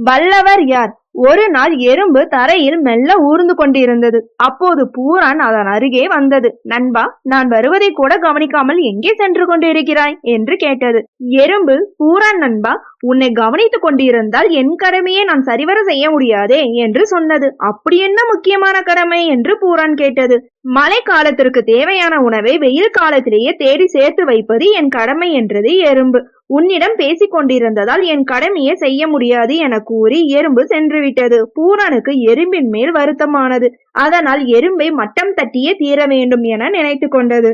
வல்லவர் யார்? ஒரு நாள் எறும்பு தரையில் மெல்ல ஊர்ந்து கொண்டிருந்தது. அப்போது பூரான் அதன் அருகே வந்தது. நண்பா, நான் வருவதை கூட கவனிக்காமல் எங்கே சென்று கொண்டிருக்கிறாய் என்று கேட்டது. எறும்பு, பூரான் நண்பா, உன்னை கவனித்துக் கொண்டிருந்தால் என் கடமையை நான் சரிவர செய்ய முடியாதே என்று சொன்னது. அப்படி என்ன முக்கியமான கடமை என்று பூரான் கேட்டது. மழை காலத்திற்கு தேவையான உணவை வெயில் காலத்திலேயே தேடி சேர்த்து வைப்பது என் கடமை என்றது எறும்பு. உன்னிடம் பேசிக் கொண்டிருந்ததால் என் கடமையை செய்ய முடியாது என கூறி எறும்பு சென்று விட்டது. பூரானுக்கு எறும்பின் மேல் வருத்தமானது. அதனால் எறும்பை மட்டம் தட்டியே தீர வேண்டும் என நினைத்து கொண்டது.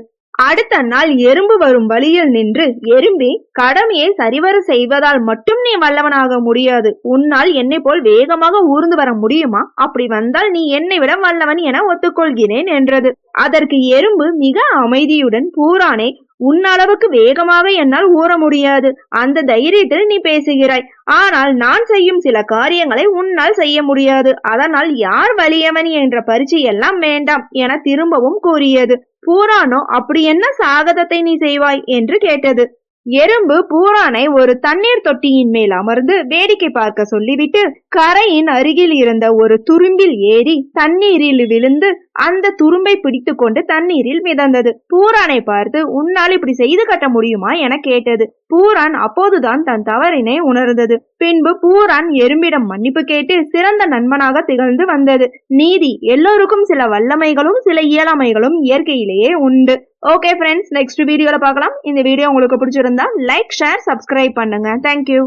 அடுத்த நாள் எறும்பு வரும் வழியில் நின்று, எறும்பே, கடமையை சரிவர செய்வதால் மட்டும் நீ வல்லவனாக முடியாது. உன்னால் என்னை போல் வேகமாக ஊர்ந்து வர முடியுமா? அப்படி வந்தால் நீ என்னை விட வல்லவன் என ஒத்துக்கொள்கிறேன் என்றது. அதற்கு எறும்பு மிக அமைதியுடன், பூரானே, உன்னளவுக்கு வேகமாக என்னால் ஊற முடியாது. அந்த தைரியத்தில் நீ பேசுகிறாய். ஆனால் நான் செய்யும் சில காரியங்களை உன்னால் செய்ய முடியாது. அதனால் யார் வலியவன் என்ற பரீட்சை எல்லாம் வேண்டாம் என திரும்பவும் கூறியது. பூரானோ, அப்படி என்ன சாகதத்தை நீ செய்வாய் என்று கேட்டது. எறும்பு பூரானை ஒரு தண்ணீர் தொட்டியின் மேல் அமர்ந்து வேடிக்கை பார்க்க சொல்லிவிட்டு கரையின் அருகில் இருந்த ஒரு துரும்பில் ஏறி தண்ணீரில் விழுந்து அந்த துரும்பை பிடித்து கொண்டு தண்ணீரில் மிதந்தது. பூரானை பார்த்து, உன்னால் இப்படி செய்து கட்ட முடியுமா என கேட்டது. பூரான் அப்போதுதான் தன் தவறினை உணர்ந்தது. பின்பு பூரான் எறும்பிடம் மன்னிப்பு கேட்டு சிறந்த நண்பனாக திகழ்ந்து வந்தது. நீதி, எல்லோருக்கும் சில வல்லமைகளும் சில இயலாமைகளும் இயற்கையிலேயே உண்டு. ஓகே ஃப்ரெண்ட்ஸ், நெக்ஸ்ட் வீடியோல பார்க்கலாம். இந்த வீடியோ உங்களுக்கு பிடிச்சிருந்தா லைக், ஷேர், சப்ஸ்கிரைப் பண்ணுங்க. தேங்க்யூ.